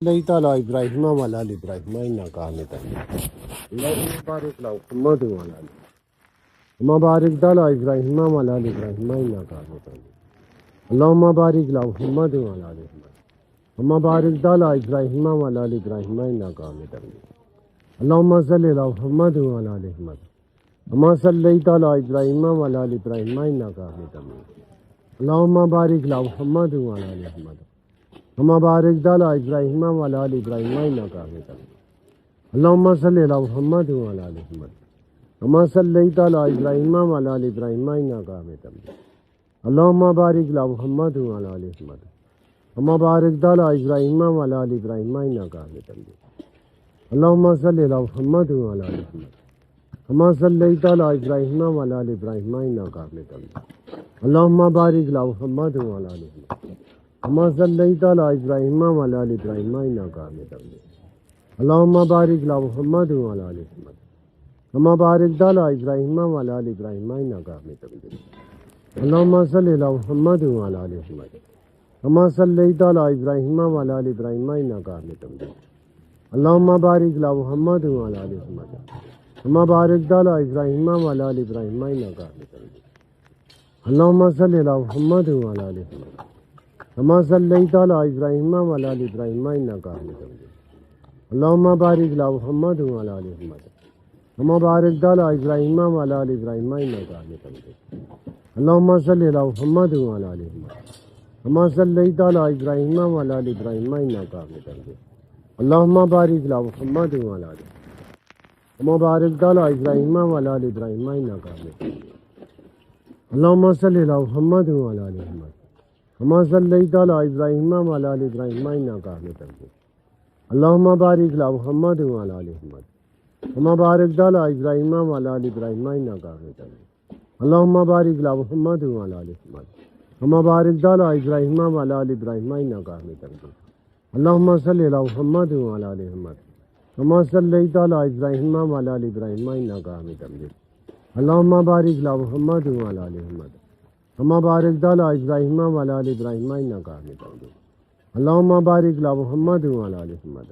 الله تعالى إبراهيم وعلى آل إبراهيم إنك حميد مجيد. اللهم بارك على محمد وعلى آله اللهم بارك على إبراهيم وعلى آل إبراهيم إنك حميد مجيد. اللهم بارك على محمد وعلى آل محمد اللهم بارك على إبراهيم وعلى آل إبراهيم إنك حميد مجيد. اللهم صل على محمد وعلى آل محمد كما صليت على إبراهيم وعلى آل إبراهيم إنك حميد مجيد. اللهم بارك على محمد وعلى آل محمد كما باركت على إبراهيم وعلى آل إبراهيم إنك حميد مجيد. اللهم صل على محمد وعلى آل محمد كما صليت على إبراهيم وعلى آل إبراهيم إنك حميد مجيد. اللهم بارك على محمد وعلى آل محمد كما باركت على إبراهيم وعلى آل إبراهيم إنك حميد مجيد. اللهم صل على محمد وعلى آل محمد كما صليت على إبراهيم وعلى آل إبراهيم إنك حميد مجيد. اللهم بارك على محمد وعلى آل محمد كما صليت على إبراهيم وعلى آل إبراهيم إنك حميد مجيد. اللهم بارك على محمد وعلى آل محمد كما باركت على إبراهيم وعلى آل إبراهيم إنك حميد مجيد. اللهم صل على محمد وعلى آل محمد كما صليت على إبراهيم وعلى آل إبراهيم إنك حميد مجيد. اللهم بارك على محمد وعلى آل محمد كما باركت على إبراهيم وعلى آل إبراهيم إنك حميد مجيد. اللهم صل على محمد وعلى آل محمد كما صليت على إبراهيم وعلى آل إبراهيم إنك حميد مجيد. اللهم بارك على محمد وعلى آل محمد كما باركت على إبراهيم وعلى آل إبراهيم إنك حميد مجيد. اللهم صل على محمد وعلى آل محمد كما صليت على إبراهيم وعلى آل إبراهيم إنك حميد مجيد. اللهم بارك على محمد وعلى آل محمد كما باركت على إبراهيم وعلى آل إبراهيم إنك حميد مجيد. اللهم صل على محمد وعلى آل محمد كما صليت على إبراهيم وعلى آل إبراهيم إنك حميد مجيد. اللهم بارك على محمد وعلى آل محمد كما باركت على إبراهيم وعلى آل إبراهيم إنك حميد مجيد. اللهم بارك على محمد وعلى آل محمد كما باركت على إبراهيم وعلى آل إبراهيم إنك حميد مجيد. اللهم صل على محمد وعلى آل محمد كما صليت على إبراهيم وعلى آل إبراهيم إنك حميد مجيد. اللهم بارك على محمد وعلى آل محمد كما باركت على إبراهيم وعلى آل إبراهيم إنك حميد مجيد. اللهم بارك على محمد وعلى آل محمد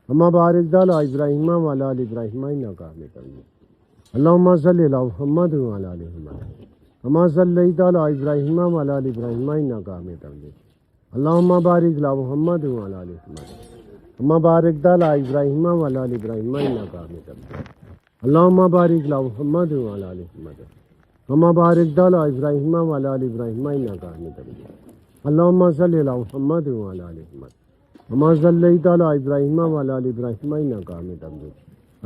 كما باركت على إبراهيم وعلى آل إبراهيم إنك حميد مجيد. اللهم صل على محمد وعلى آل محمد كما صليت على إبراهيم وعلى آل إبراهيم إنك حميد مجيد. اللهم بارك على محمد وعلى آل محمد كما باركت على إبراهيم وعلى آل إبراهيم إنك حميد مجيد. اللهم بارك على محمد وعلى آل محمد كما باركت على إبراهيم وعلى آل إبراهيم إنك حميد مجيد. اللهم صل على محمد وعلى آل محمد كما صليت على إبراهيم وعلى آل إبراهيم إنك حميد مجيد.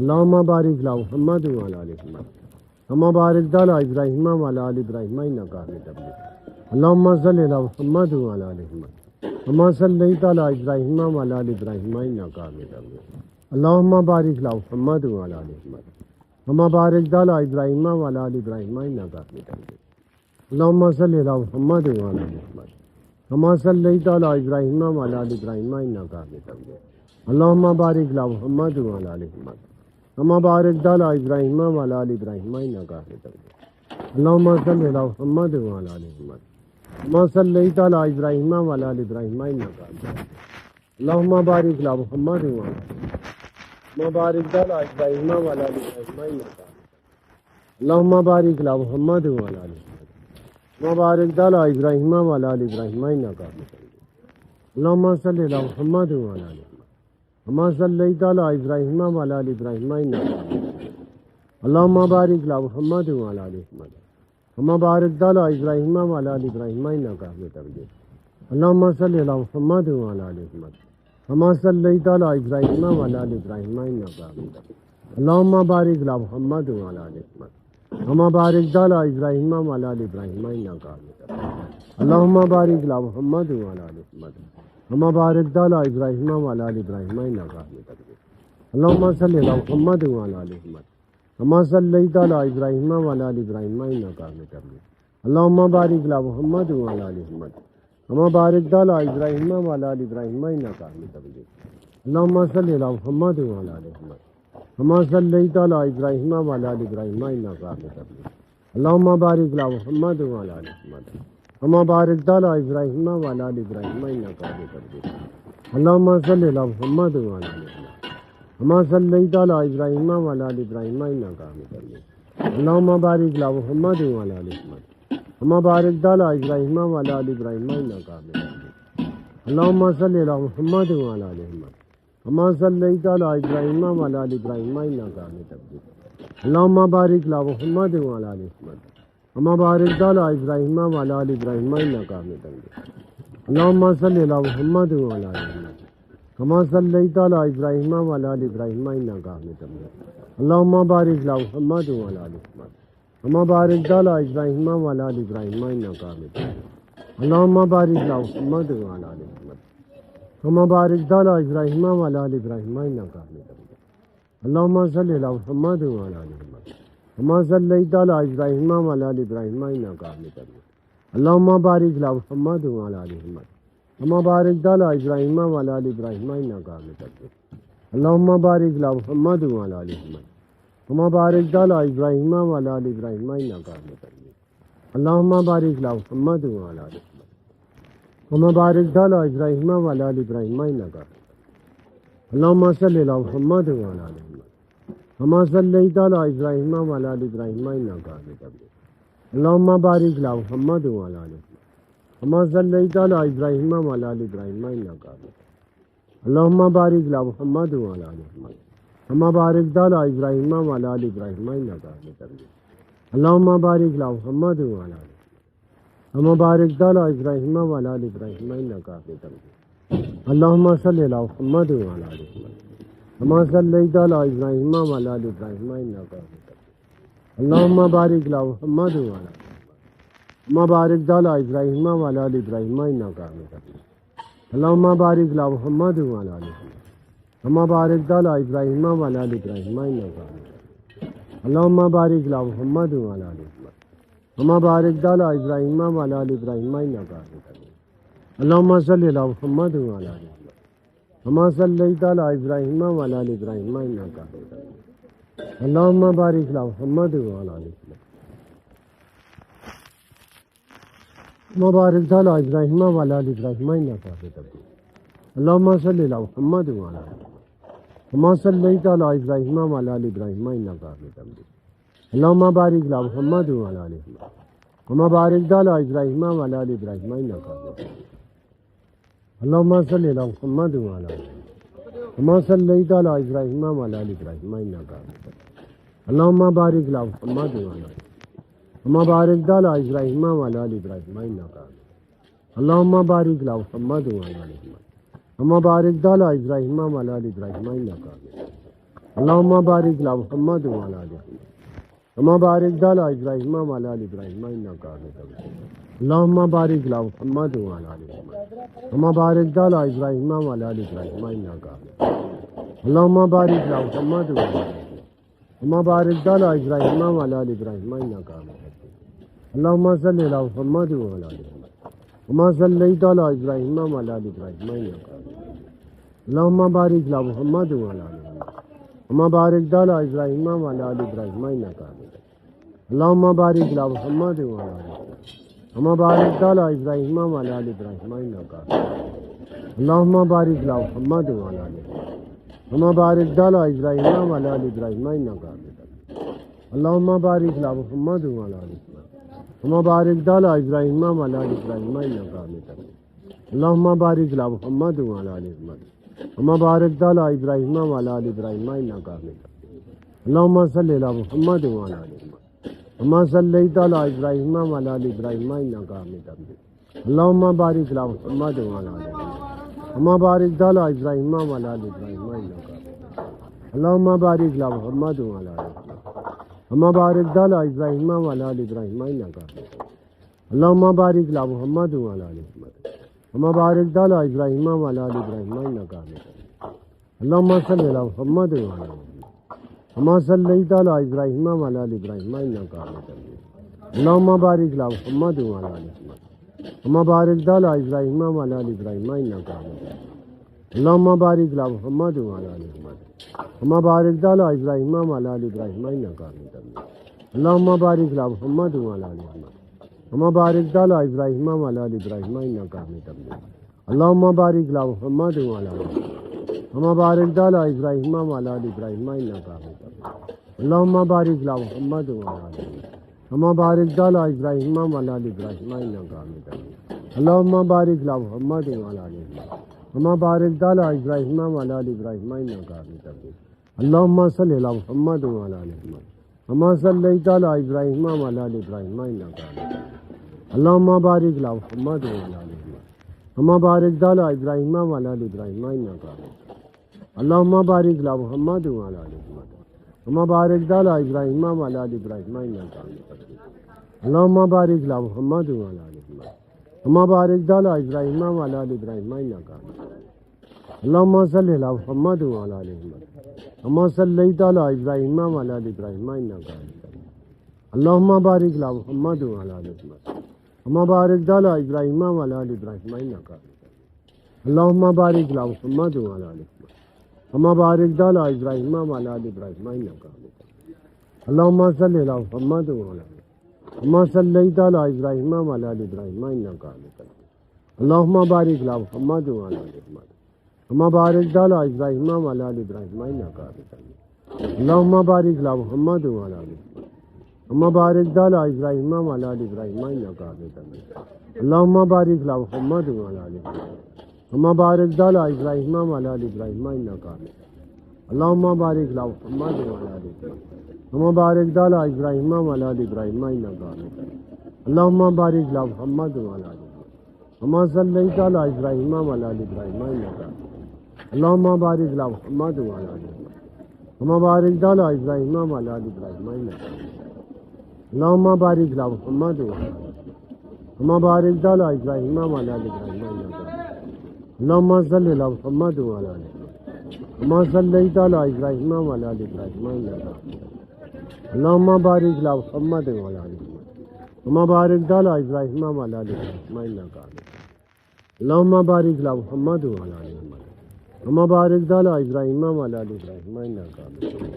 اللهم بارك على محمد وعلى آل محمد كما باركت على إبراهيم وعلى آل إبراهيم إنك حميد مجيد. اللهم صل على محمد وعلى آل محمد كما صليت على إبراهيم وعلى آل إبراهيم إنك حميد مجيد. اللهم بارك على محمد وعلى آل محمد كما باركت على إبراهيم وعلى آل إبراهيم إنك حميد مجيد. اللهم صل على محمد وعلى آل محمد كما صليت على إبراهيم وعلى آل إبراهيم إنك حميد مجيد. اللهم بارك على محمد وعلى آل محمد كما باركت على إبراهيم وعلى آل إبراهيم إنك حميد مجيد. اللهم صل على محمد وعلى آل محمد كما صليت على إبراهيم وعلى آل إبراهيم إنك حميد مجيد. اللهم بارك على محمد وعلى آل محمد كما باركت على إبراهيم وعلى آل إبراهيم إنك حميد مجيد. اللهم بارك على محمد وعلى آل محمد كما باركت على إبراهيم وعلى آل إبراهيم إنك حميد مجيد. اللهم صل على محمد وعلى آل محمد كما صليت على إبراهيم وعلى آل إبراهيم إنك حميد مجيد. اللهم بارك على محمد وعلى آل محمد كما باركت على إبراهيم وعلى آل إبراهيم إنك حميد مجيد. اللهم صل على محمد وعلى آل محمد كما صليت على إبراهيم وعلى آل إبراهيم إنك حميد مجيد. اللهم بارك على محمد وعلى آل محمد كما باركت على إبراهيم وعلى آل إبراهيم إنك حميد مجيد. اللهم بارك على محمد وعلى آل محمد كما باركت على إبراهيم وعلى آل إبراهيم إنك حميد مجيد. اللهم صل على محمد وعلى آل محمد كما صليت على إبراهيم وعلى آل إبراهيم إنك حميد مجيد. اللهم بارك على محمد وعلى آل محمد كما باركت على إبراهيم وعلى آل إبراهيم إنك حميد مجيد. اللهم صل على محمد وعلى آل محمد كما صليت على إبراهيم وعلى آل إبراهيم إنك حميد مجيد. اللهم بارك على محمد وعلى آل محمد كما باركت على إبراهيم وعلى آل إبراهيم إنك حميد مجيد. اللهم صل على محمد وعلى آل محمد كما صليت على إبراهيم وعلى آل إبراهيم إنك حميد مجيد اللهم بارك على محمد وعلى آل محمد كما باركت على إبراهيم وعلى آل إبراهيم إنك حميد مجيد اللهم صل على محمد وعلى آل محمد كما صليت على إبراهيم وعلى آل إبراهيم إنك حميد مجيد اللهم بارك على محمد وعلى آل محمد كما باركت على إبراهيم وعلى آل إبراهيم إنك حميد مجيد اللهم صل على محمد وعلى آل محمد كما صليت على إبراهيم وعلى آل إبراهيم إنك حميد مجيد اللهم بارك على محمد وعلى آل محمد كما باركت على إبراهيم وعلى آل إبراهيم إنك حميد مجيد اللهم بارك على محمد وعلى آل محمد كما باركت على إبراهيم وعلى آل إبراهيم إنك حميد مجيد اللهم صل على محمد وعلى آل محمد كما صليت على إبراهيم وعلى آل إبراهيم إنك حميد مجيد اللهم بارك على محمد وعلى آل محمد كما باركت على إبراهيم وعلى آل إبراهيم إنك حميد مجيد اللهم بارك على محمد وعلى آل محمد كما باركت على إبراهيم وعلى آل إبراهيم إنك حميد مجيد اللهم بارك على محمد وعلى آل محمد كما باركت على إبراهيم وعلى آل إبراهيم إنك حميد مجيد اللهم صل على محمد وعلى آل محمد كما صليت على إبراهيم وعلى آل إبراهيم إنك حميد مجيد اللهم بارك على محمد وعلى آل محمد كما صليت على إبراهيم وعلى آل إبراهيم إنك حميد مجيد اللهم بارك على محمد وعلى آل محمد كما باركت على إبراهيم وعلى آل إبراهيم إنك حميد مجيد اللهم بارك على محمد وعلى آل محمد كما باركت على إبراهيم وعلى آل إبراهيم إنك حميد مجيد اللهم صل على محمد وعلى آل محمد كما صليت على إبراهيم وعلى آل إبراهيم إنك حميد مجيد اللهم بارك على محمد وعلى آل محمد كما باركت على إبراهيم وعلى آل إبراهيم إنك حميد مجيد اللهم بارك على محمد وعلى آل محمد كما باركت على إبراهيم وعلى آل إبراهيم إنك حميد مجيد اللهم بارك على محمد وعلى آل محمد كما باركت على إبراهيم وعلى آل إبراهيم إنك حميد مجيد اللهم صل على محمد وعلى آل محمد كما صليت على إبراهيم وعلى آل إبراهيم إنك حميد مجيد اللهم بارك على محمد وعلى آل محمد كما باركت على إبراهيم وعلى آل إبراهيم إنك حميد مجيد اللهم صل على محمد وعلى آل محمد كما صليت على إبراهيم وعلى آل إبراهيم إنك حميد مجيد اللهم بارك على محمد وعلى آل محمد كما باركت على إبراهيم وعلى آل إبراهيم إنك حميد مجيد اللهم صل على محمد وعلى آل محمد كما صليت على إبراهيم وعلى آل إبراهيم إنك حميد مجيد اللهم بارك على محمد وعلى آل محمد كما باركت على إبراهيم وعلى آل إبراهيم إنك حميد مجيد اللهم بارك على محمد وعلى آل محمد كما باركت على إبراهيم وعلى آل إبراهيم إنك حميد مجيد اللهم بارك على محمد وعلى آل محمد كما باركت على إبراهيم وعلى آل إبراهيم إنك حميد مجيد اللهم بارك على محمد وعلى آل محمد كما باركت على إبراهيم وعلى آل إبراهيم إنك حميد مجيد اللهم بارك على محمد وعلى آل محمد كما باركت على إبراهيم وعلى آل إبراهيم إنك حميد مجيد اللهم صل على محمد وعلى آل محمد كما صليت على إبراهيم وعلى آل إبراهيم إنك حميد مجيد اللهم بارك على محمد وعلى آل محمد كما باركت على إبراهيم وعلى آل إبراهيم إنك حميد مجيد اللهم بارك على محمد وعلى آل محمد كما باركت على إبراهيم وعلى آل إبراهيم إنك حميد مجيد اللهم بارك على محمد وعلى آل محمد كما باركت على إبراهيم وعلى آل إبراهيم إنك حميد مجيد اللهم بارك على محمد وعلى آل محمد كما باركت على إبراهيم وعلى آل إبراهيم إنك حميد مجيد اللهم بارك على محمد وعلى آل محمد كما باركت على إبراهيم وعلى آل إبراهيم إنك حميد مجيد اللهم صل على محمد وعلى آل محمد كما صليت على إبراهيم وعلى آل إبراهيم إنك حميد مجيد اللهم بارك على محمد وعلى آل محمد كما باركت على إبراهيم وعلى آل إبراهيم إنك حميد مجيد اللهم بارك على محمد وعلى آل محمد كما باركت على إبراهيم وعلى آل إبراهيم إنك حميد مجيد اللهم بارك على محمد وعلى آل محمد كما باركت على إبراهيم وعلى آل إبراهيم إنك حميد مجيد اللهم صل على محمد وعلى آل محمد كما صليت على إبراهيم وعلى آل إبراهيم إنك حميد مجيد اللهم بارك على محمد وعلى آل محمد كما باركت على إبراهيم وعلى آل إبراهيم إنك حميد مجيد اللهم بارك على محمد وعلى آل محمد كما باركت على إبراهيم وعلى آل إبراهيم إنك حميد مجيد اللهم بارك على محمد وعلى آل محمد كما باركت على إبراهيم وعلى آل إبراهيم إنك حميد مجيد اللهم بارك على محمد وعلى آل محمد كما باركت على إبراهيم وعلى آل إبراهيم إنك حميد مجيد اللهم بارك على محمد وعلى آل محمد كما باركت على إبراهيم وعلى آل إبراهيم إنك حميد مجيد اللهم بارك على محمد وعلى آل محمد كما باركت على إبراهيم وعلى آل إبراهيم إنك حميد مجيد اللهم صل على محمد وعلى آل محمد كما صليت على إبراهيم وعلى آل إبراهيم إنك حميد مجيد اللهم بارك على محمد وعلى آل محمد كما باركت على إبراهيم وعلى آل إبراهيم إنك حميد مجيد اللهم بارك على محمد وعلى آل محمد كما باركت على إبراهيم وعلى آل إبراهيم إنك حميد مجيد اللهم بارك على محمد وعلى آل محمد كما باركت على إبراهيم وعلى آل إبراهيم إنك حميد مجيد اللهم صل على محمد وعلى آل محمد كما صليت على إبراهيم وعلى آل إبراهيم إنك حميد مجيد اللهم بارك على محمد وعلى آل محمد كما باركت على إبراهيم وعلى آل إبراهيم إنك حميد مجيد اللهم بارك على محمد وعلى آل محمد كما باركت على إبراهيم وعلى آل إبراهيم إنك حميد مجيد اللهم صل على محمد وعلى آل محمد كما صليت على إبراهيم وعلى آل إبراهيم إنك حميد مجيد اللهم بارك على محمد وعلى آل محمد كما باركت على إبراهيم وعلى آل إبراهيم إنك حميد مجيد اللهم بارك على محمد وعلى آل محمد كما باركت على إبراهيم وعلى آل إبراهيم إنك حميد مجيد اللهم بارك على محمد وعلى آل محمد كما باركت على إبراهيم وعلى آل إبراهيم إنك حميد مجيد اللهم بارك على محمد وعلى آل محمد كما باركت على إبراهيم وعلى آل إبراهيم إنك حميد مجيد اللهم بارك على محمد وعلى آل محمد كما صليت على إبراهيم وعلى آل إبراهيم إنك حميد مجيد اللهم بارك على محمد وعلى آل محمد كما باركت على إبراهيم وعلى آل إبراهيم إنك حميد مجيد اللهم بارك على محمد وعلى آل محمد كما باركت على إبراهيم وعلى آل إبراهيم إنك حميد مجيد اللهم صل على محمد وعلى آل محمد كما صليت على إبراهيم وعلى آل إبراهيم إنك حميد مجيد اللهم بارك على محمد وعلى آل محمد كما باركت على إبراهيم وعلى آل إبراهيم إنك حميد مجيد اللهم بارك على محمد وعلى آل محمد كما باركت على إبراهيم وعلى آل إبراهيم إنك حميد مجيد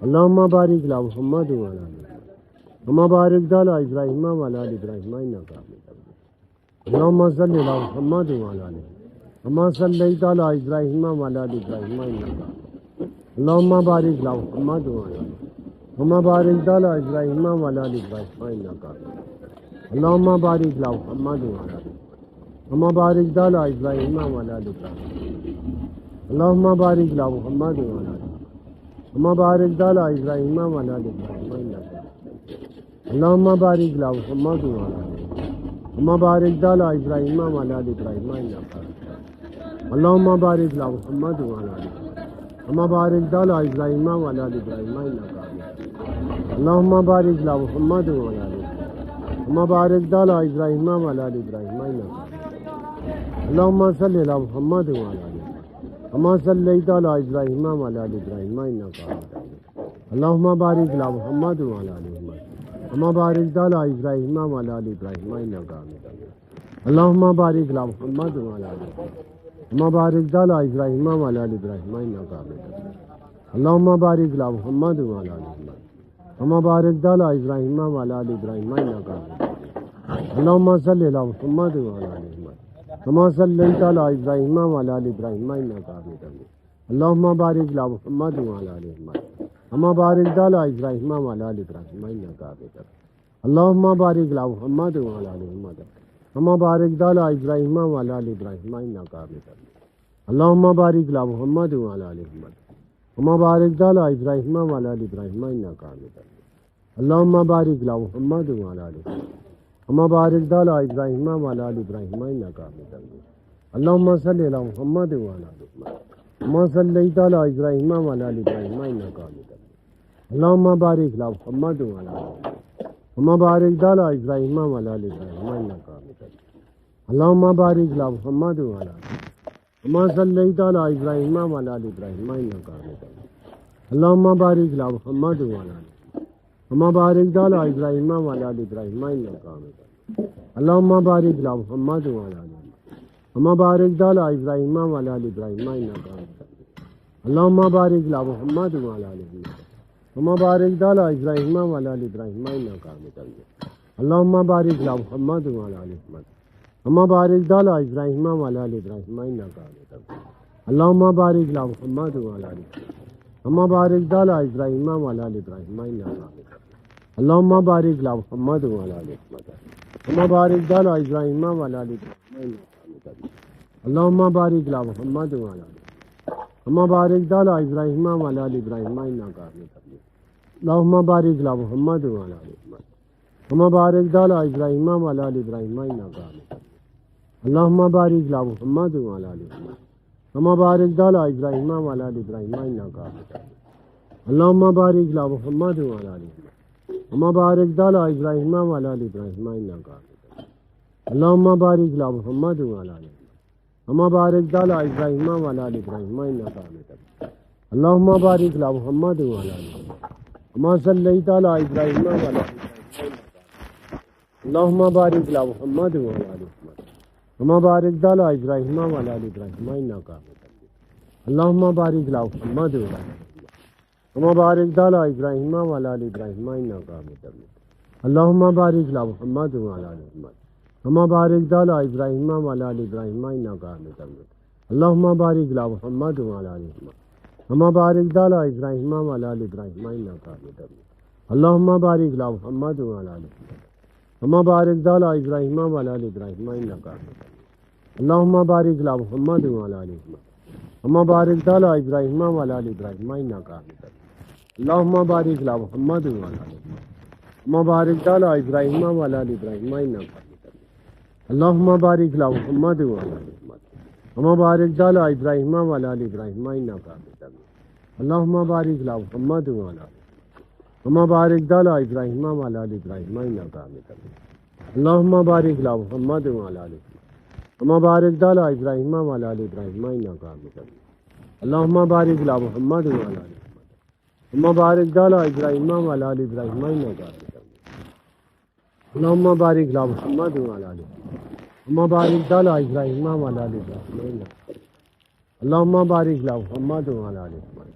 اللهم بارك على محمد وعلى آل محمد كما باركت على إبراهيم وعلى آل إبراهيم إنك حميد مجيد اللهم صل على محمد وعلى آل محمد كما صليت على إبراهيم وعلى آل إبراهيم إنك حميد مجيد اللهم بارك على محمد وعلى آل محمد كما باركت على إبراهيم وعلى آل إبراهيم إنك حميد مجيد اللهم بارك على محمد وعلى آل محمد كما باركت على إبراهيم وعلى آل إبراهيم اللهم بارك على محمد وعلى آل محمد كما باركت على إبراهيم وعلى آل إبراهيم إنك حميد مجيد اللهم بارك على محمد وعلى آل محمد كما باركت على إبراهيم وعلى آل إبراهيم إنك حميد مجيد اللهم بارك على محمد وعلى آل محمد كما باركت على إبراهيم وعلى آل إبراهيم إنك حميد مجيد اللهم بارك على محمد وعلى آل محمد كما باركت على إبراهيم وعلى آل إبراهيم إنك حميد مجيد اللهم صل على محمد وعلى آل محمد كما صليت على إبراهيم وعلى آل إبراهيم إنك حميد مجيد اللهم بارك على محمد وعلى آل محمد كما باركت على إبراهيم وعلى آل إبراهيم إنك حميد مجيد اللهم بارك على محمد وعلى آل محمد كما باركت على إبراهيم وعلى آل إبراهيم إنك حميد مجيد اللهم بارك على محمد وعلى آل محمد كما باركت على إبراهيم وعلى آل إبراهيم إنك حميد مجيد اللهم صل على محمد وعلى آل محمد كما صليت على إبراهيم وعلى آل إبراهيم إنك حميد مجيد اللهم بارك على محمد وعلى آل محمد كما باركت على إبراهيم وعلى آل إبراهيم إنك حميد مجيد اللهم بارك على محمد وعلى آل محمد كما باركت على إبراهيم وعلى آل إبراهيم إنك حميد مجيد اللهم بارك على محمد وعلى آل محمد كما باركت على إبراهيم وعلى آل إبراهيم إنك حميد مجيد اللهم بارك على محمد وعلى آل محمد كما باركت على إبراهيم وعلى آل إبراهيم إنك حميد مجيد اللهم صل على محمد وعلى آل محمد كما صليت على إبراهيم وعلى آل إبراهيم إنك حميد مجيد اللهم بارك على محمد وعلى آل محمد كما باركت على إبراهيم وعلى آل إبراهيم إنك حميد مجيد اللهم بارك على محمد وعلى آل محمد كما صليت على إبراهيم وعلى آل إبراهيم إنك حميد مجيد اللهم بارك على محمد وعلى آل محمد كما باركت على إبراهيم وعلى آل إبراهيم إنك حميد مجيد اللهم بارك على محمد وعلى آل محمد كما باركت على إبراهيم وعلى آل إبراهيم إنك حميد مجيد اللهم بارك على محمد وعلى آل محمد كما باركت على إبراهيم وعلى آل إبراهيم إنك حميد مجيد اللهم بارك على محمد وعلى آل محمد اللهم بارك على إبراهيم وعلى آل إبراهيم إنك حميد مجيد اللهم بارك على محمد وعلى آل محمد اللهم بارك على إبراهيم وعلى آل إبراهيم إنك حميد مجيد اللهم بارك على محمد وعلى آل محمد اللهم بارك على إبراهيم وعلى آل إبراهيم إنك حميد مجيد اللهم بارك على محمد وعلى آل اللهم بارك على إبراهيم وعلى آل إبراهيم إنك حميد مجيد اللهم بارك على محمد وعلى آل محمد اللهم بارك على إبراهيم وعلى آل إبراهيم إنك حميد مجيد اللهم بارك على محمد وعلى آل محمد اللهم بارك على إبراهيم وعلى آل إبراهيم إنك حميد مجيد اللهم بارك على محمد وعلى آل محمد اللهم بارك على إبراهيم وعلى آل إبراهيم إنك حميد مجيد اللهم بارك على محمد وعلى آل محمد اللهم بارك على إبراهيم وعلى آل إبراهيم إنك حميد مجيد اللهم بارك على محمد وعلى آل محمد كما صليت على إبراهيم وعلى آل إبراهيم اللهم بارك على محمد وعلى آل محمد كما باركت على إبراهيم وعلى آل إبراهيم إنك حميد مجيد اللهم بارك على محمد وعلى آل محمد كما باركت على إبراهيم وعلى آل إبراهيم إنك حميد مجيد اللهم بارك على محمد وعلى آل محمد كما باركت على إبراهيم وعلى آل إبراهيم إنك حميد مجيد اللهم بارك على محمد وعلى آل محمد كما باركت على إبراهيم وعلى آل إبراهيم إنك حميد مجيد اللهم بارك على محمد وعلى آل محمد كما باركت على إبراهيم وعلى آل إبراهيم إنك حميد مجيد اللهم بارك على محمد وعلى آل محمد كما باركت على إبراهيم وعلى آل إبراهيم إنك حميد مجيد اللهم بارك على محمد وعلى آل محمد كما باركت على إبراهيم وعلى آل إبراهيم إنك حميد مجيد اللهم بارك على محمد وعلى آل محمد كما باركت على إبراهيم وعلى آل إبراهيم إنك حميد مجيد اللهم بارك على محمد وعلى آل كما باركت على إبراهيم وعلى آل إبراهيم إنك حميد مجيد اللهم بارك على محمد وعلى آل محمد كما باركت على إبراهيم وعلى آل إبراهيم إنك حميد مجيد اللهم بارك على محمد وعلى آل محمد كما باركت على إبراهيم وعلى آل إبراهيم إنك حميد مجيد اللهم بارك على محمد وعلى آل محمد كما باركت على إبراهيم وعلى آل إبراهيم إنك اللهم بارك على محمد وعلى آل محمد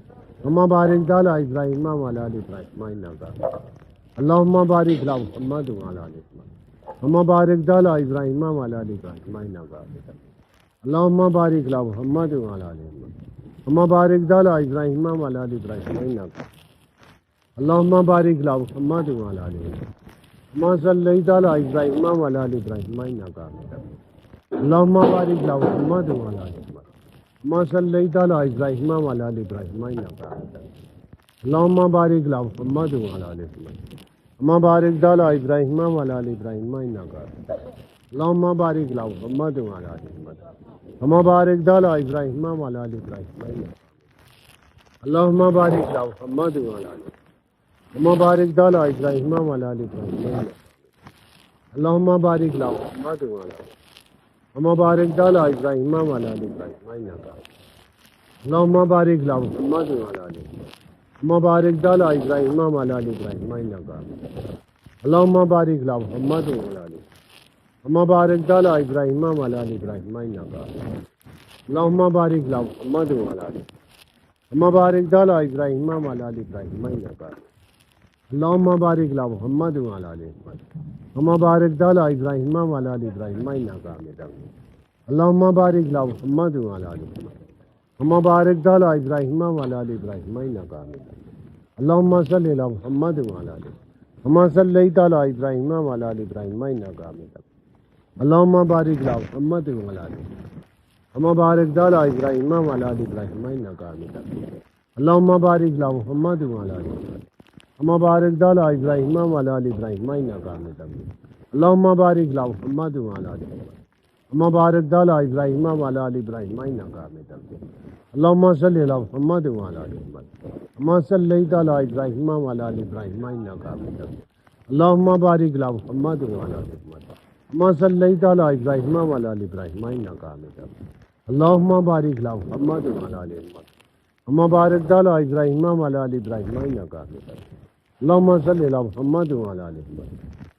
كما باركت على إبراهيم وعلى آل إبراهيم إنك اللهم بارك على محمد وعلى آل محمد كما باركت على إبراهيم وعلى آل إبراهيم إنك اللهم بارك على محمد وعلى آل محمد كما باركت على إبراهيم وعلى آل إبراهيم إنك اللهم بارك على محمد وعلى آل محمد كما صليت على إبراهيم وعلى آل إبراهيم إنك اللهم بارك على محمد وعلى آل محمد كما صليت على إبراهيم وعلى آل إبراهيم إنك اللهم بارك على محمد وعلى آل محمد كما باركت على إبراهيم وعلى آل إبراهيم إنك اللهم بارك على محمد وعلى آل محمد كما باركت على إبراهيم وعلى آل إبراهيم إنك اللهم بارك على محمد وعلى آل كما باركت على إبراهيم وعلى آل إبراهيم إنك اللهم بارك على محمد وعلى آل كما باركت على إبراهيم وعلى آل إبراهيم إنك اللهم بارك على محمد وعلى آل كما باركت على إبراهيم وعلى آل إبراهيم إنك اللهم بارك على محمد وعلى آل كما باركت على إبراهيم وعلى آل إبراهيم إنك اللهم بارك على محمد وعلى آل كما باركت على إبراهيم وعلى آل إبراهيم إنك اللهم بارك على محمد وعلى آل محمد كما باركت على إبراهيم وعلى آل إبراهيم إنك حميد مجيد اللهم بارك على محمد وعلى آل محمد كما باركت على إبراهيم وعلى آل إبراهيم إنك حميد مجيد اللهم صل على محمد وعلى آل كما صليت على إبراهيم وعلى آل إبراهيم إنك حميد مجيد اللهم بارك على محمد وعلى آل كما باركت على إبراهيم وعلى آل إبراهيم إنك حميد مجيد اللهم بارك على محمد وعلى آل كما باركت على إبراهيم وعلى آل إبراهيم إنك حميد مجيد اللهم بارك على محمد وعلى آل كما باركت على إبراهيم وعلى آل إبراهيم إنك حميد مجيد اللهم صل على محمد وعلى آل محمد كما صليت على إبراهيم وعلى آل إبراهيم إنك حميد مجيد اللهم بارك على محمد وعلى آل محمد كما صليت على إبراهيم وعلى آل إبراهيم إنك حميد مجيد اللهم بارك على محمد وعلى آل محمد كما باركت على إبراهيم وعلى آل إبراهيم إنك حميد مجيد اللهم صل على محمد وعلى آل محمد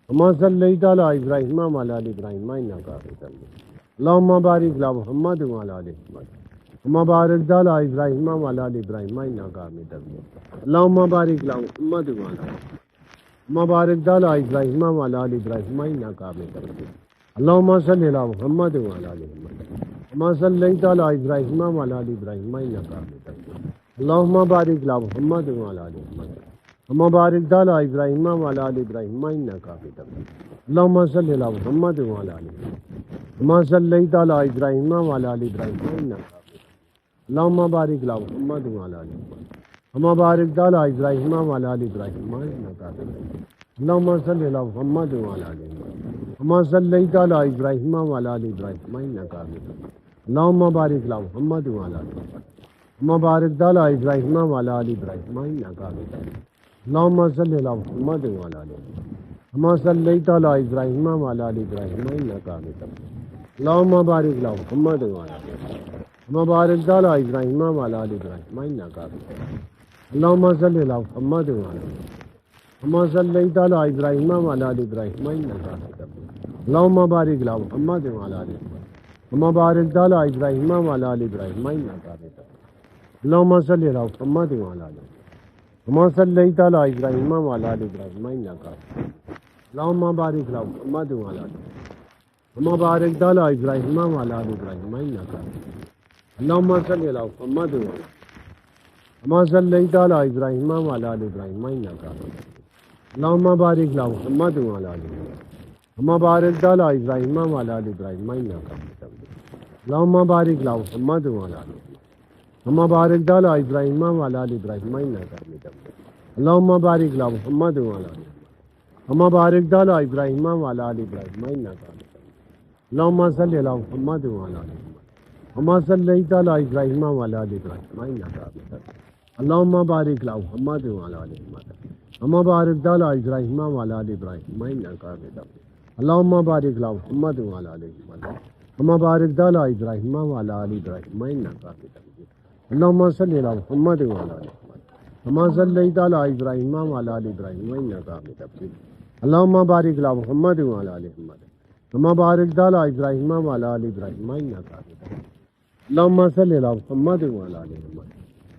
كما صليت على إبراهيم وعلى آل إبراهيم إنك حميد مجيد اللهم بارك على محمد وعلى آل محمد كما باركت على إبراهيم وعلى آل إبراهيم إنك حميد مجيد اللهم بارك على محمد وعلى آل كما باركت على إبراهيم وعلى آل إبراهيم إنك حميد مجيد اللهم صل على محمد وعلى ال محمد كما صليت على ابراهيم وعلى ال ابراهيم انك حميد مجيد اللهم بارك على محمد وعلى ال محمد كما باركت على ابراهيم وعلى ال ابراهيم انك حميد مجيد اللهم صل على محمد وعلى ال محمد كما صليت على ابراهيم وعلى ال ابراهيم انك حميد مجيد اللهم بارك على محمد وعلى ال محمد كما باركت على ابراهيم وعلى ال ابراهيم انك حميد مجيد اللهم صل على محمد وعلى ال محمد كما صليت على ابراهيم وعلى ال ابراهيم انك حميد مجيد اللهم بارك على محمد وعلى ال محمد كما باركت على ابراهيم وعلى ال ابراهيم انك حميد مجيد اللهم صل على محمد وعلى ال محمد كما صليت على ابراهيم وعلى ال ابراهيم انك حميد مجيد اللهم بارك على محمد وعلى ال محمد كما باركت على ابراهيم وعلى ال ابراهيم انك حميد مجيد اللهم صل على محمد وعلى ال محمد كما صليت على ابراهيم وعلى ال ابراهيم انك حميد مجيد اللهم بارك على محمد وعلى ال محمد كما باركت على ابراهيم وعلى ال ابراهيم انك حميد مجيد اللهم صل على محمد وعلى ال محمد كما صليت على ابراهيم وعلى ال ابراهيم انك حميد مجيد اللهم بارك على محمد وعلى ال محمد كما باركت على ابراهيم وعلى ال ابراهيم انك حميد مجيد اللهم صل على محمد وعلى كما صليت على ابراهيم وعلى ال ابراهيم انك حميد مجيد اللهم بارك على محمد وعلى ال محمد كما باركت على ابراهيم وعلى ال ابراهيم انك حميد مجيد اللهم بارك على محمد وعلى ال محمد كما باركت على ابراهيم وعلى ال ابراهيم انك حميد مجيد اللهم بارك على محمد وعلى ال محمد كما باركت على ابراهيم وعلى ال ابراهيم انك حميد مجيد اللهم صل على محمد وعلى ال محمد كما صليت على ابراهيم وعلى ال ابراهيم انك حميد مجيد اللهم بارك على محمد وعلى ال محمد كما باركت على ابراهيم وعلى ال ابراهيم انك حميد مجيد اللهم بارك على محمد وعلى ال محمد كما باركت على ابراهيم وعلى ال ابراهيم انك حميد مجيد اللهم صل على محمد وعلى ال محمد كما صليت على ابراهيم وعلى ال ابراهيم انك حميد مجيد اللهم بارك على محمد وعلى ال محمد كما باركت على ابراهيم وعلى ال ابراهيم انك حميد مجيد اللهم صل على محمد وعلى ال محمد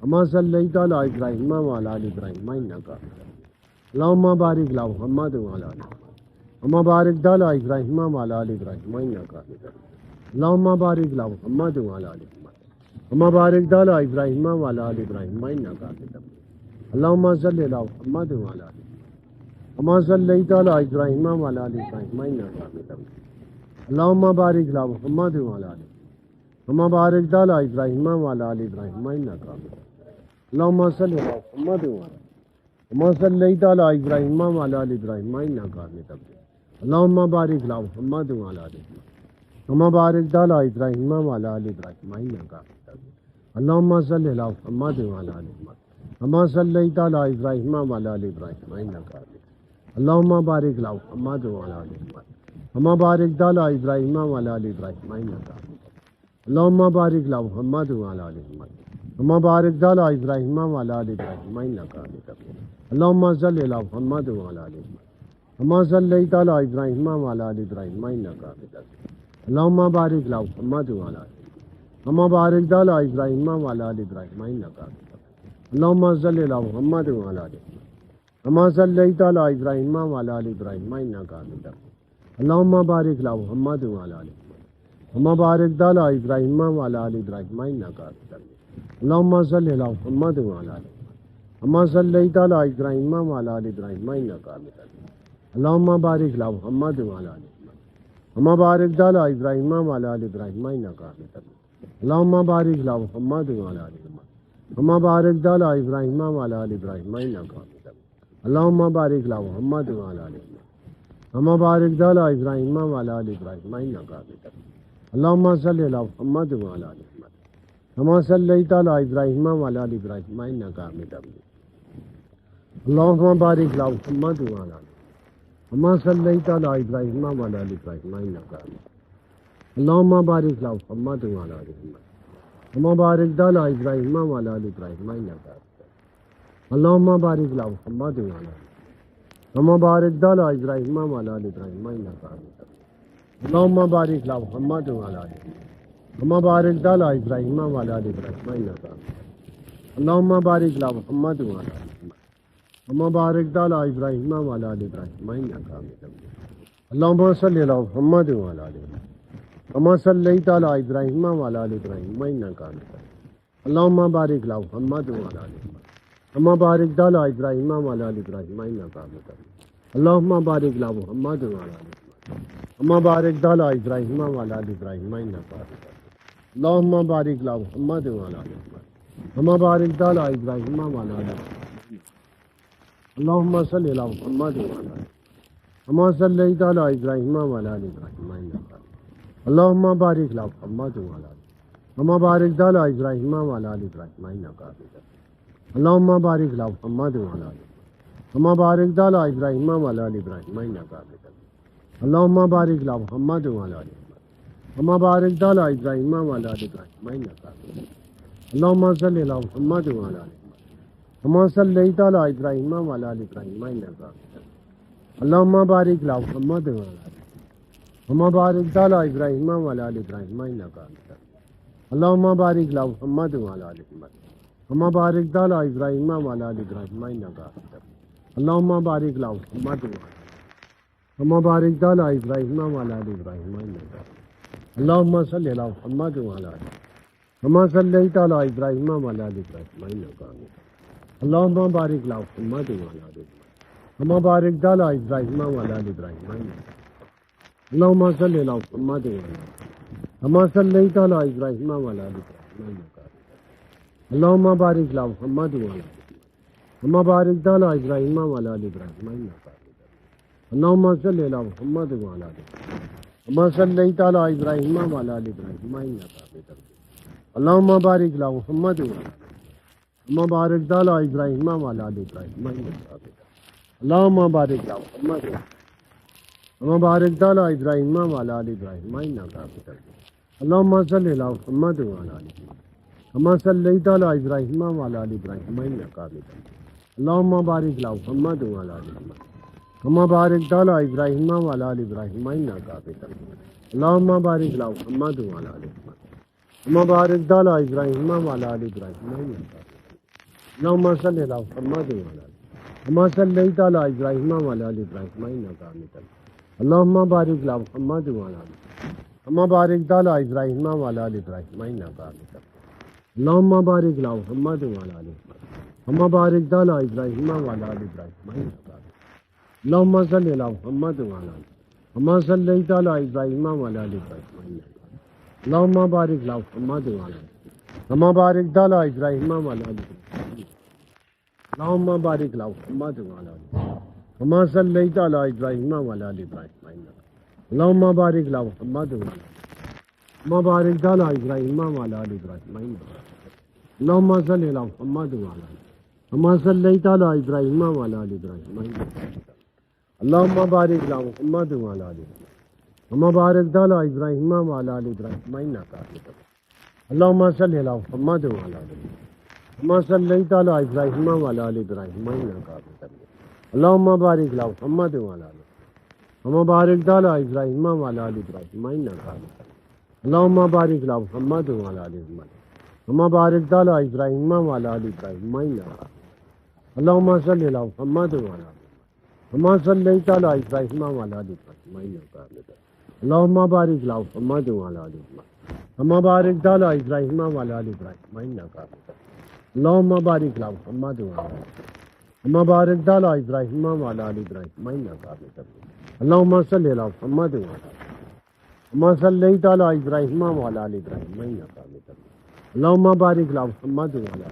كما صليت على ابراهيم وعلى ال ابراهيم انك حميد مجيد اللهم بارك على محمد وعلى ال محمد كما باركت على ابراهيم وعلى ال ابراهيم انك حميد مجيد اللهم بارك على محمد وعلى ال محمد كما باركت على ابراهيم وعلى ال ابراهيم انك حميد مجيد اللهم صل على محمد وعلى ال محمد كما صليت على ابراهيم وعلى ال ابراهيم انك حميد مجيد اللهم بارك على محمد وعلى ال محمد كما باركت على ابراهيم وعلى ال ابراهيم انك حميد مجيد اللهم صل على محمد وعلى كما صليت على ابراهيم وعلى ال ابراهيم انك حميد مجيد اللهم بارك على محمد وعلى ال محمد كما باركت على ابراهيم وعلى ال ابراهيم انك حميد مجيد اللهم صل على محمد وعلى ال محمد كما صليت على ابراهيم وعلى ال ابراهيم انك حميد مجيد اللهم بارك على محمد وعلى ال محمد كما باركت على ابراهيم وعلى ال ابراهيم انك حميد مجيد اللهم بارك على محمد وعلى ال محمد كما باركت على ابراهيم وعلى ال ابراهيم انك حميد مجيد اللهم صل على محمد وعلى ال محمد كما صليت على ابراهيم وعلى ال ابراهيم انك حميد مجيد اللهم بارك على محمد وعلى ال محمد كما باركت على ابراهيم وعلى ال ابراهيم انك حميد مجيد اللهم صل على محمد وعلى ال محمد كما صليت على ابراهيم وعلى ال ابراهيم انك حميد مجيد اللهم بارك على محمد وعلى ال محمد كما باركت على ابراهيم وعلى ال ابراهيم انك حميد مجيد اللهم صل على محمد وعلى ال محمد كما صليت على ابراهيم وعلى ال ابراهيم انك حميد مجيد اللهم بارك على محمد وعلى ال محمد كما باركت على ابراهيم وعلى ال ابراهيم انك حميد مجيد اللهم بارك على محمد وعلى ال محمد كما باركت على ابراهيم وعلى ال ابراهيم انك حميد مجيد اللهم بارك على محمد وعلى ال محمد كما باركت على ابراهيم وعلى ال ابراهيم انك حميد مجيد اللهم صل على محمد وعلى ال محمد كما صليت على ابراهيم وعلى ال ابراهيم انك حميد مجيد اللهم بارك على محمد وعلى ال كما صليت على ابراهيم وعلى ال ابراهيم انك حميد مجيد اللهم بارك على محمد وعلى ال محمد كما باركت على ابراهيم وعلى ال ابراهيم انك حميد مجيد اللهم بارك على محمد وعلى ال كما باركت على ابراهيم وعلى ال ابراهيم انك حميد مجيد اللهم بارك على محمد وعلى ال كما باركت على ابراهيم وعلى ال ابراهيم انك حميد مجيد اللهم بارك على محمد وعلى ال كما باركت على ابراهيم وعلى ال ابراهيم انك حميد مجيد اللهم صل على محمد وعلى آل محمد كما صليت على إبراهيم وعلى آل إبراهيم إنك حميد مجيد اللهم بارك على محمد وعلى آل محمد كما باركت على إبراهيم وعلى آل إبراهيم إنك حميد مجيد اللهم بارك على محمد وعلى آل محمد كما باركت على إبراهيم وعلى آل إبراهيم إنك حميد مجيد اللهم بارك على محمد وعلى آل محمد كما باركت على إبراهيم وعلى آل إبراهيم اللهم صل على محمد وعلى آل كما صليت على إبراهيم وعلى آل إبراهيم إنك حميد اللهم بارك على محمد وعلى آل كما باركت على إبراهيم وعلى آل إبراهيم إنك حميد مجيد اللهم بارك على محمد وعلى آل كما باركت على إبراهيم وعلى آل إبراهيم إنك حميد مجيد اللهم بارك على محمد وعلى آل كما باركت على إبراهيم وعلى آل إبراهيم إنك حميد مجيد اللهم صل على محمد وعلى آل كما صليت على إبراهيم وعلى آل إبراهيم إنك حميد مجيد اللهم بارك على محمد وعلى آل كما باركت على إبراهيم وعلى آل إبراهيم إنك حميد مجيد اللهم بارك على محمد وعلى آل محمد كما باركت على إبراهيم وعلى آل إبراهيم إنك حميد مجيد اللهم بارك على محمد وعلى كما باركت على إبراهيم وعلى آل إبراهيم إنك حميد مجيد اللهم صل على محمد وعلى آل كما صليت على إبراهيم وعلى آل إبراهيم إنك حميد مجيد اللهم بارك على محمد وعلى آل كما باركت على إبراهيم وعلى آل إبراهيم إنك حميد مجيد اللهم صل على محمد وعلى كما صليت على إبراهيم وعلى آل إبراهيم إنك حميد مجيد اللهم بارك على محمد وعلى كما باركت على إبراهيم وعلى آل إبراهيم إنك حميد مجيد اللهم صل على محمد وعلى كما صليت على إبراهيم وعلى آل إبراهيم إنك حميد مجيد اللهم بارك على محمد وعلى كما باركت على إبراهيم وعلى آل إبراهيم إنك حميد مجيد اللهم بارك على محمد كما باركت على إبراهيم وعلى آل إبراهيم إنك حميد مجيد اللهم صل على محمد وعلى آل كما صليت على إبراهيم وعلى آل إبراهيم إنك حميد مجيد اللهم بارك على محمد وعلى آل كما باركت على إبراهيم وعلى آل إبراهيم إنك حميد مجيد اللهم بارك على محمد وعلى آل كما باركت على إبراهيم وعلى آل إبراهيم إنك حميد مجيد اللهم صل على محمد وعلى آل كما صليت على إبراهيم وعلى آل إبراهيم إنك حميد مجيد اللهم بارك على محمد وعلى آل كما باركت على إبراهيم وعلى آل إبراهيم إنك حميد مجيد اللهم بارك على محمد وعلى آل كما باركت على إبراهيم وعلى آل إبراهيم إنك حميد مجيد اللهم صل على محمد وعلى آل كما صليت على إبراهيم وعلى آل إبراهيم إنك حميد مجيد اللهم بارك على محمد وعلى آل كما باركت على إبراهيم وعلى آل إبراهيم اللهم بارك على محمد وعلى آل كما صليت على إبراهيم وعلى آل إبراهيم إنك اللهم بارك على محمد وعلى كما باركت على إبراهيم وعلى آل إبراهيم إنك اللهم صل على محمد وعلى كما صليت على إبراهيم وعلى آل إبراهيم إنك اللهم بارك على محمد وعلى آل كما باركت على إبراهيم وعلى آل إبراهيم إنك حميد مجيد اللهم صل على محمد وعلى كما صليت على إبراهيم وعلى آل إبراهيم إنك حميد مجيد اللهم بارك على محمد وعلى كما باركت على إبراهيم وعلى آل إبراهيم إنك حميد مجيد اللهم بارك على محمد وعلى آل كما باركت على إبراهيم وعلى آل إبراهيم إنك حميد مجيد اللهم صل على محمد وعلى كما صليت على إبراهيم وعلى آل إبراهيم إنك حميد مجيد اللهم بارك على محمد وعلى كما باركت على إبراهيم وعلى آل إبراهيم إنك حميد مجيد اللهم بارك على محمد وعلى كما باركت على إبراهيم وعلى آل إبراهيم إنك حميد مجيد اللهم صل على محمد وعلى كما صليت على إبراهيم وعلى آل إبراهيم إنك حميد مجيد اللهم بارك على محمد وعلى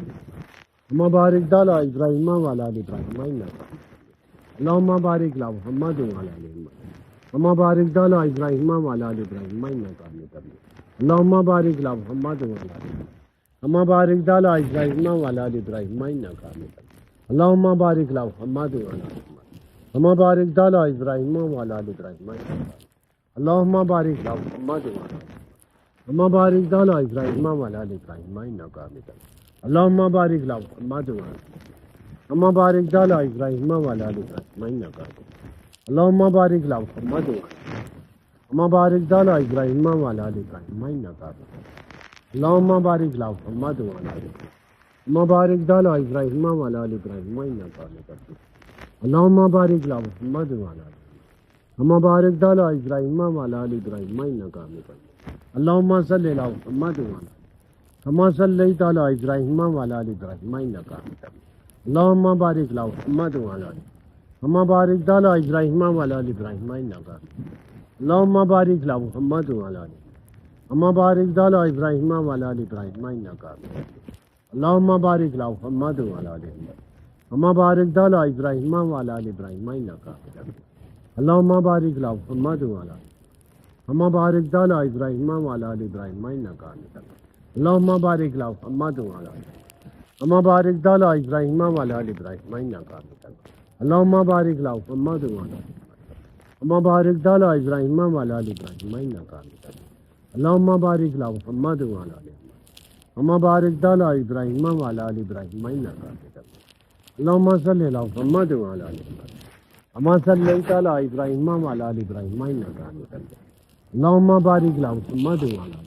كما باركت على إبراهيم وعلى آل إبراهيم إنك حميد مجيد اللهم بارك على محمد وعلى كما باركت على إبراهيم وعلى آل إبراهيم إنك حميد مجيد اللهم بارك على محمد وعلى كما باركت على إبراهيم وعلى آل إبراهيم إنك حميد مجيد اللهم بارك على محمد وعلى كما باركت على إبراهيم وعلى آل إبراهيم إنك حميد مجيد اللهم بارك على محمد وعلى كما باركت على إبراهيم وعلى آل إبراهيم إنك حميد مجيد اللهم بارك على محمد وعلى كما باركت على إبراهيم وعلى آل إبراهيم إنك حميد مجيد اللهم بارك على محمد وعلى كما باركت على إبراهيم وعلى آل إبراهيم إنك حميد مجيد اللهم بارك على محمد وعلى كما باركت على إبراهيم وعلى آل إبراهيم إنك حميد مجيد اللهم بارك على محمد وعلى أما بارك على إبراهيم وعلى آل إبراهيم إنك حميد مجيد اللهم صل على محمد وعلى كما صليت على إبراهيم وعلى آل إبراهيم إنك حميد مجيد اللهم بارك على محمد وعلى آل كما باركت على إبراهيم وعلى آل إبراهيم إنك حميد مجيد اللهم بارك على محمد وعلى آل كما باركت على إبراهيم وعلى آل إبراهيم إنك حميد مجيد اللهم بارك على محمد وعلى آل كما باركت على إبراهيم وعلى آل إبراهيم إنك حميد مجيد اللهم بارك على محمد وعلى كما باركت على إبراهيم وعلى آل إبراهيم إنك حميد مجيد اللهم بارك على محمد وعلى كما باركت على إبراهيم وعلى آل إبراهيم إنك حميد مجيد اللهم بارك على محمد وعلى كما باركت على إبراهيم وعلى آل إبراهيم إنك حميد مجيد اللهم بارك على محمد وعلى كما باركت على إبراهيم وعلى آل إبراهيم إنك حميد مجيد اللهم صل على محمد وعلى آل كما صليت على إبراهيم وعلى آل إبراهيم إنك حميد مجيد اللهم بارك على محمد وعلى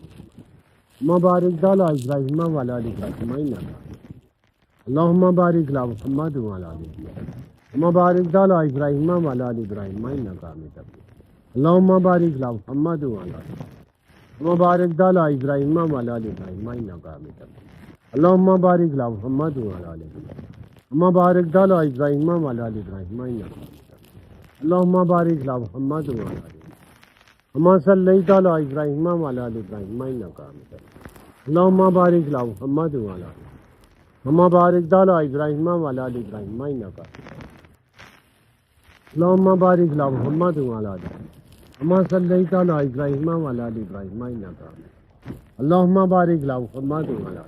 كما باركت على إبراهيم وعلى آل إبراهيم إنك حميد مجيد اللهم بارك على محمد وعلى كما باركت على إبراهيم وعلى آل إبراهيم إنك حميد مجيد اللهم بارك على محمد وعلى كما باركت على إبراهيم وعلى آل إبراهيم إنك حميد مجيد اللهم بارك على محمد وعلى كما باركت على إبراهيم وعلى آل إبراهيم إنك حميد مجيد اللهم بارك على محمد وعلى كما صليت على إبراهيم وعلى آل إبراهيم إنك حميد مجيد اللهم بارك على محمد وعلى كما باركت على إبراهيم وعلى آل إبراهيم إنك حميد مجيد اللهم بارك على محمد وعلى كما صليت على إبراهيم وعلى آل إبراهيم إنك حميد مجيد اللهم بارك على محمد وعلى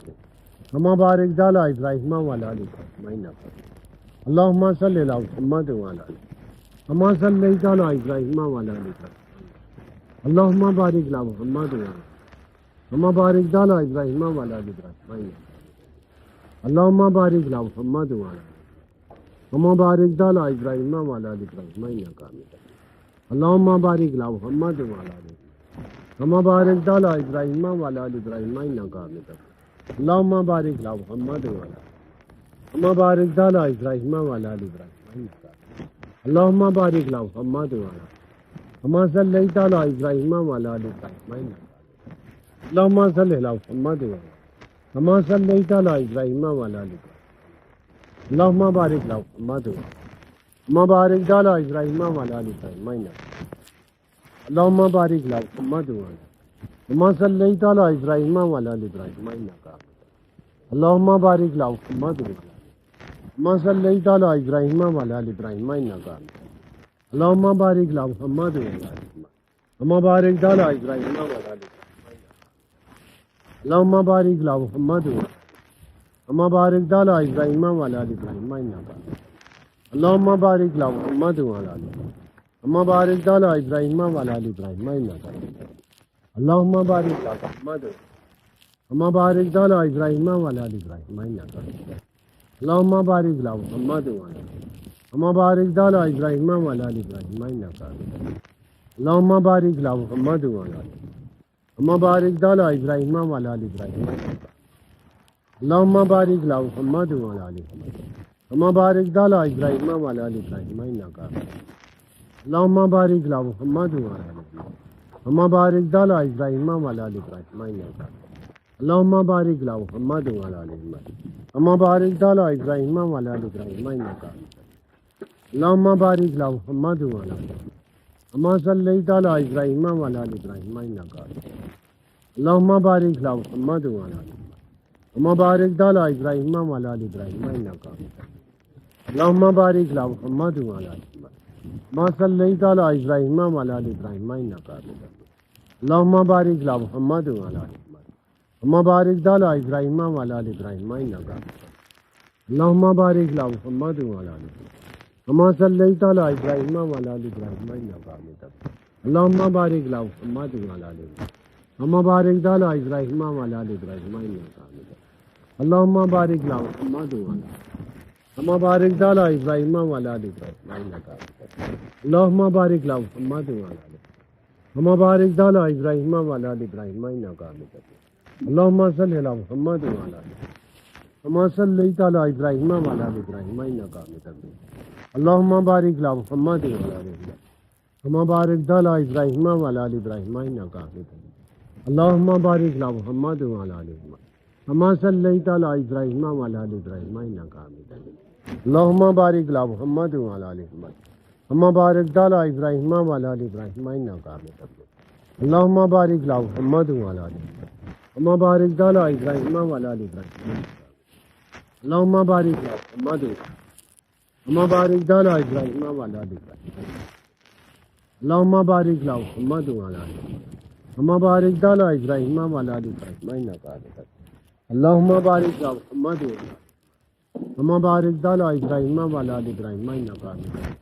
كما باركت على إبراهيم وعلى آل إبراهيم إنك حميد مجيد اللهم صل على محمد وعلى كما صليت على إبراهيم وعلى آل إبراهيم اللهم بارك على محمد وعلى كما باركت على إبراهيم وعلى آل إبراهيم إنك حميد مجيد اللهم بارك على محمد وعلى كما باركت على إبراهيم وعلى آل إبراهيم إنك حميد مجيد اللهم بارك على محمد وعلى كما باركت على إبراهيم وعلى آل إبراهيم إنك حميد مجيد اللهم بارك على محمد وعلى كما باركت على إبراهيم وعلى آل إبراهيم إنك حميد مجيد اللهم بارك على محمد وعلى كما صليت على إبراهيم وعلى آل إبراهيم إنك حميد مجيد اللهم صل على محمد وعلى كما صليت على إبراهيم وعلى آل إبراهيم اللهم بارك على محمد وعلى كما باركت على إبراهيم وعلى آل إبراهيم إنك حميد مجيد اللهم بارك على محمد وعلى كما صليت على إبراهيم وعلى آل إبراهيم إنك حميد مجيد اللهم بارك على محمد وعلى كما صليت على إبراهيم وعلى آل إبراهيم إنك حميد مجيد اللهم بارك على محمد وعلى كما باركت على إبراهيم وعلى آل إبراهيم اللهم بارك على محمد وعلى كما باركت على إبراهيم وعلى آل إبراهيم إنك حميد مجيد اللهم بارك على محمد وعلى كما باركت على إبراهيم وعلى آل إبراهيم إنك حميد مجيد اللهم بارك على محمد كما باركت على إبراهيم وعلى آل إبراهيم إنك حميد مجيد اللهم بارك على محمد وعلى كما باركت على إبراهيم وعلى آل إبراهيم إنك حميد مجيد اللهم بارك على محمد وعلى كما باركت على إبراهيم وعلى آل إبراهيم إنك حميد مجيد اللهم بارك على محمد وعلى كما باركت على إبراهيم وعلى آل إبراهيم إنك حميد مجيد اللهم بارك على محمد وعلى كما باركت على إبراهيم وعلى آل إبراهيم إنك حميد مجيد اللهم بارك على محمد وعلى كما باركت على إبراهيم وعلى آل إبراهيم إنك حميد مجيد اللهم بارك على محمد وعلى كما صليت على إبراهيم وعلى آل إبراهيم إنك حميد مجيد اللهم بارك على محمد وعلى كما باركت على إبراهيم وعلى آل إبراهيم إنك حميد مجيد اللهم بارك على محمد وعلى كما صليت على إبراهيم وعلى آل إبراهيم إنك حميد مجيد اللهم بارك على محمد وعلى كما باركت على إبراهيم وعلى آل إبراهيم إنك حميد مجيد اللهم بارك على محمد وعلى كما صليت على إبراهيم وعلى آل إبراهيم إنك حميد مجيد اللهم بارك على محمد وعلى كما باركت على إبراهيم وعلى آل إبراهيم إنك حميد مجيد اللهم بارك على محمد وعلى كما باركت على إبراهيم وعلى آل إبراهيم إنك حميد مجيد اللهم بارك على محمد وعلى كما باركت على إبراهيم وعلى آل إبراهيم إنك حميد مجيد اللهم صل على محمد وعلى كما صليت على إبراهيم وعلى آل إبراهيم إنك حميد مجيد اللهم بارك على محمد وعلى كما باركت على إبراهيم وعلى آل إبراهيم إنك حميد مجيد اللهم بارك على محمد وعلى آل محمد كما صليت على إبراهيم وعلى آل إبراهيم إنك حميد مجيد اللهم بارك على محمد وعلى آل محمد كما باركت على إبراهيم وعلى آل إبراهيم إنك حميد مجيد اللهم بارك على محمد وعلى آل محمد كما باركت على إبراهيم وعلى آل إبراهيم اللهم بارك على محمد كما باركت على إبراهيم وعلى آل إبراهيم اللهم بارك على محمد وعلى آل محمد كما باركت على إبراهيم وعلى آل إبراهيم إنك حميد مجيد اللهم بارك على محمد كما باركت على إبراهيم وعلى آل إبراهيم إنك حميد مجيد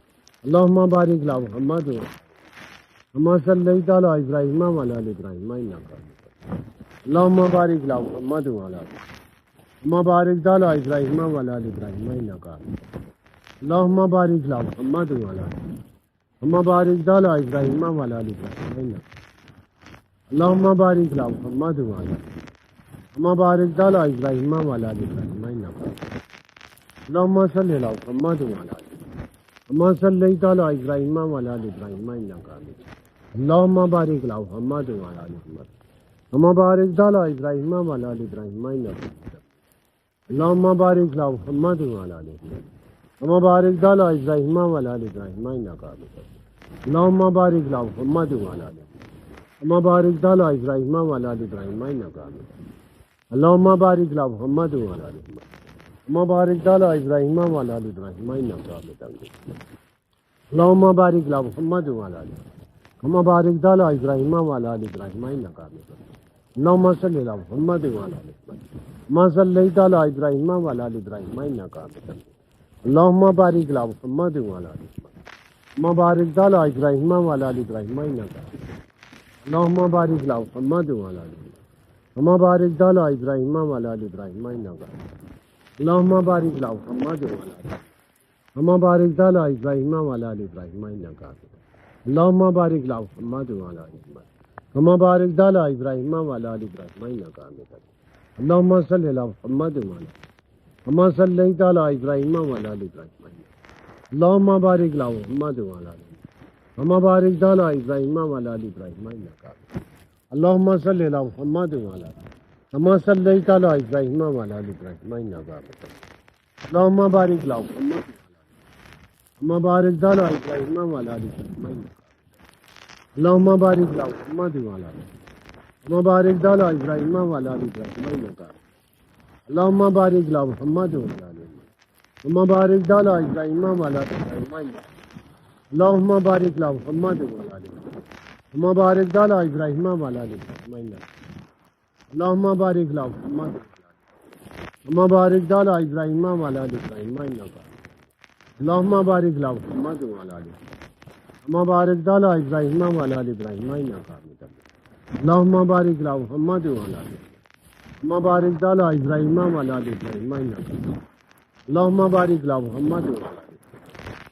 اللهم بارك على محمد كما صليت على إبراهيم وعلى آل إبراهيم إنك حميد مجيد اللهم بارك على محمد وعلى آل كما باركت على إبراهيم وعلى آل إبراهيم إنك حميد مجيد اللهم بارك على محمد وعلى آل كما باركت على إبراهيم وعلى آل إبراهيم إنك اللهم بارك على محمد وعلى كما باركت على إبراهيم وعلى آل إبراهيم إنك اللهم صل على محمد وعلى كما صليت على إبراهيم وعلى آل إبراهيم إنك حميد اللهم بارك على محمد وعلى آل محمد كما باركت على إبراهيم وعلى آل إبراهيم إنك اللهم بارك على محمد وعلى آل محمد كما باركت على إبراهيم وعلى آل إبراهيم إنك حميد اللهم بارك على محمد وعلى آل كما باركت على إبراهيم وعلى آل إبراهيم إنك حميد اللهم بارك على محمد وعلى آل محمد كما باركت على إبراهيم وعلى آل إبراهيم إنك حميد اللهم بارك على محمد وعلى آل كما باركت على إبراهيم وعلى آل إبراهيم إنك حميد اللهم صل على محمد وعلى آل محمد كما صليت على إبراهيم وعلى آل إبراهيم إنك حميد اللهم بارك على محمد وعلى آل محمد كما باركت على إبراهيم وعلى آل إبراهيم إنك حميد اللهم بارك على محمد وعلى آل محمد كما باركت على إبراهيم وعلى آل إبراهيم إنك حميد اللهم بارك على محمد وعلى آل كما باركت على إبراهيم وعلى آل إبراهيم إنك حميد اللهم بارك على محمد وعلى آل محمد كما باركت على إبراهيم وعلى آل إبراهيم إنك حميد اللهم صل على محمد وعلى كما صليت على إبراهيم وعلى آل إبراهيم اللهم بارك على محمد وعلى آل كما باركت على إبراهيم وعلى آل إبراهيم إنك حميد اللهم صل على محمد وعلى كما صليت على إبراهيم وعلى آل إبراهيم إنك حميد اللهم بارك على محمد كما باركت على إبراهيم وعلى آل إبراهيم إنك اللهم بارك على محمد وعلى كما باركت على إبراهيم وعلى آل إبراهيم إنك اللهم بارك على محمد وعلى كما باركت على إبراهيم وعلى آل إبراهيم إنك اللهم بارك على محمد وعلى كما باركت على إبراهيم وعلى آل إبراهيم إنك اللهم بارك على محمد كما باركت على إبراهيم وعلى آل إبراهيم إنك اللهم بارك على محمد وعلى كما باركت على إبراهيم وعلى آل إبراهيم إنك حميد اللهم بارك على محمد وعلى كما باركت على إبراهيم وعلى آل إبراهيم إنك اللهم بارك على محمد وعلى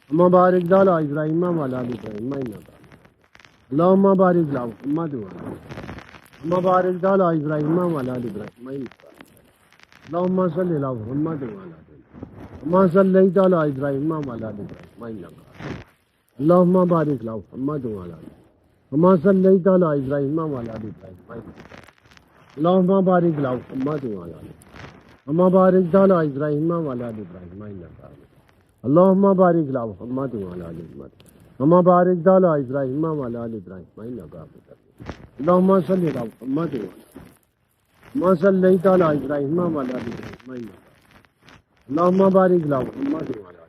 كما باركت على إبراهيم وعلى آل إبراهيم إنك اللهم بارك على محمد وعلى كما باركت على إبراهيم وعلى آل إبراهيم إنك اللهم صل على محمد وعلى كما صليت على إبراهيم وعلى آل إبراهيم إنك اللهم بارك على محمد وعلى كما صليت على إبراهيم وعلى آل إبراهيم إنك اللهم بارك على محمد وعلى كما باركت على إبراهيم وعلى آل إبراهيم إنك اللهم بارك على محمد وعلى آل محمد كما باركت على إبراهيم وعلى آل إبراهيم إنك اللهم صل على محمد وعلى كما صليت على إبراهيم وعلى آل إبراهيم إنك اللهم بارك على محمد وعلى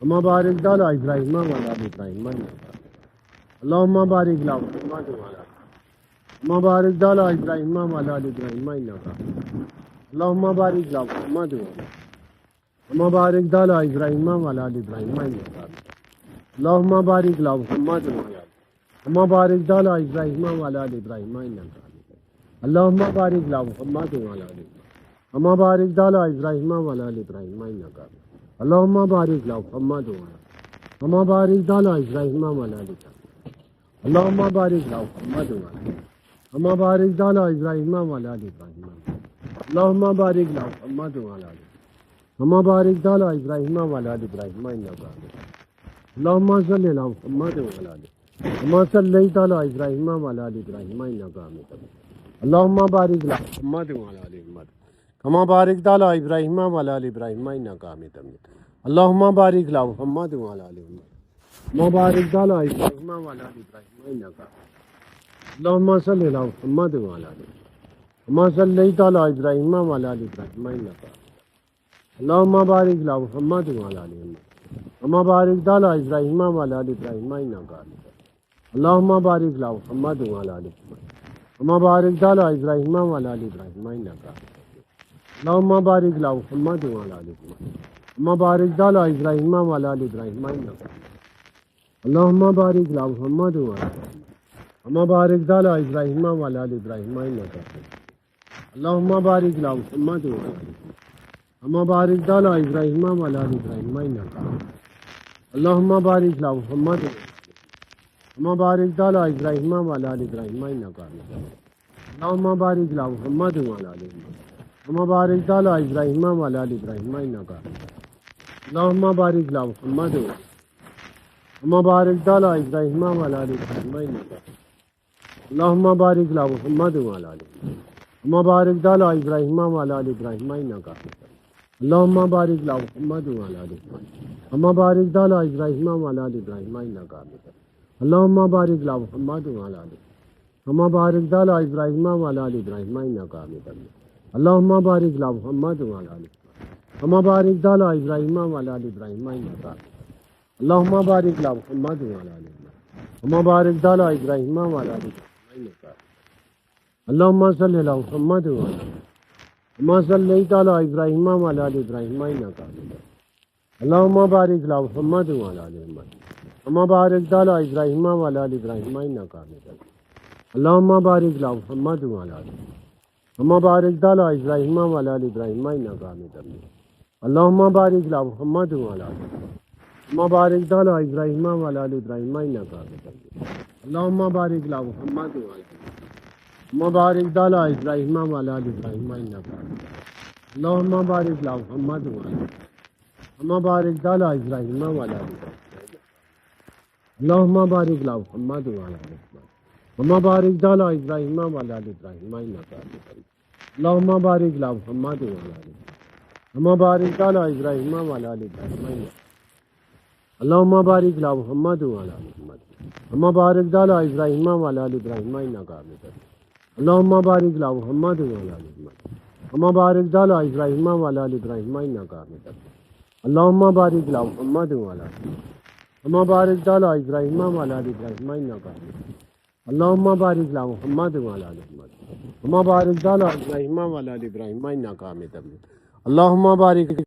كما باركت على إبراهيم وعلى آل إبراهيم إنك اللهم بارك على محمد وعلى كما باركت على إبراهيم وعلى آل إبراهيم إنك اللهم بارك على محمد وعلى كما باركت على إبراهيم وعلى آل إبراهيم إنك اللهم بارك على محمد وعلى كما باركت على إبراهيم وعلى آل إبراهيم إنك اللهم بارك على محمد وعلى كما باركت على إبراهيم وعلى آل إبراهيم إنك اللهم بارك على محمد وعلى كما باركت على إبراهيم وعلى آل إبراهيم اللهم بارك على محمد وعلى كما باركت على إبراهيم وعلى آل إبراهيم اللهم بارك على محمد وعلى كما باركت على إبراهيم وعلى آل إبراهيم إنك اللهم صل على محمد وعلى آله كما صليت على إبراهيم وعلى آل إبراهيم إنك حميد مجيد اللهم بارك على محمد وعلى آل محمد كما باركت على إبراهيم وعلى آل إبراهيم إنك حميد مجيد اللهم بارك على محمد وعلى آل محمد كما باركت على إبراهيم وعلى آل إبراهيم إنك حميد اللهم صل على محمد وعلى آل محمد كما صليت على إبراهيم وعلى آل إبراهيم إنك حميد اللهم بارك على محمد وعلى آل محمد كما باركت على إبراهيم وعلى آل إبراهيم إنك حميد اللهم بارك على محمد وعلى آل محمد كما باركت على إبراهيم وعلى آل إبراهيم إنك حميد اللهم بارك على محمد وعلى آل محمد كما باركت على إبراهيم وعلى آل إبراهيم إنك حميد اللهم بارك على محمد وعلى آل محمد كما باركت على إبراهيم وعلى آل إبراهيم إنك حميد اللهم بارك على محمد وعلى آل محمد كما باركت على إبراهيم وعلى آل إبراهيم إنك حميد اللهم بارك على محمد كما باركت على إبراهيم وعلى آل إبراهيم إنك حميد اللهم بارك على محمد وعلى آل محمد كما باركت على إبراهيم وعلى آل إبراهيم إنك حميد اللهم بارك على محمد كما باركت على إبراهيم وعلى آل إبراهيم إنك حميد اللهم بارك على محمد وعلى آل محمد كما باركت على إبراهيم وعلى آل إبراهيم إنك حميد اللهم بارك على محمد وعلى آل محمد كما باركت على إبراهيم وعلى آل إبراهيم إنك حميد اللهم بارك على محمد وعلى آل محمد كما باركت على إبراهيم وعلى آل إبراهيم إنك حميد اللهم بارك على محمد وعلى آل محمد كما باركت على إبراهيم وعلى آل إبراهيم إنك حميد اللهم بارك على محمد وعلى آل محمد كما باركت على إبراهيم وعلى آل إبراهيم إنك حميد اللهم صل على محمد وعلى آل محمد كما صليت على إبراهيم وعلى آل إبراهيم إنك حميد اللهم بارك على محمد وعلى آل محمد كما باركت على إبراهيم وعلى آل إبراهيم إنك حميد اللهم بارك على محمد وعلى آل محمد كما باركت على إبراهيم وعلى آل إبراهيم إنك حميد اللهم بارك على محمد وعلى آل محمد كما باركت على إبراهيم وعلى آل إبراهيم إنك حميد اللهم بارك على محمد وعلى آل محمد كما باركت على إبراهيم وعلى آل إبراهيم إنك حميد اللهم بارك على محمد وعلى آل محمد كما باركت على إبراهيم وعلى آل إبراهيم اللهم بارك على محمد وعلى آل محمد كما باركت على إبراهيم وعلى آل إبراهيم إنك حميد اللهم بارك على محمد وعلى آل محمد كما باركت على إبراهيم وعلى آل إبراهيم إنك اللهم بارك على محمد وعلى آل محمد كما باركت على إبراهيم وعلى آل إبراهيم إنك حميد اللهم بارك على محمد وعلى آل محمد كما باركت على إبراهيم وعلى آل إبراهيم إنك حميد اللهم بارك على محمد وعلى آل محمد كما باركت على إبراهيم وعلى آل إبراهيم إنك حميد اللهم بارك على محمد وعلى آل محمد كما باركت على إبراهيم وعلى آل إبراهيم إنك حميد اللهم بارك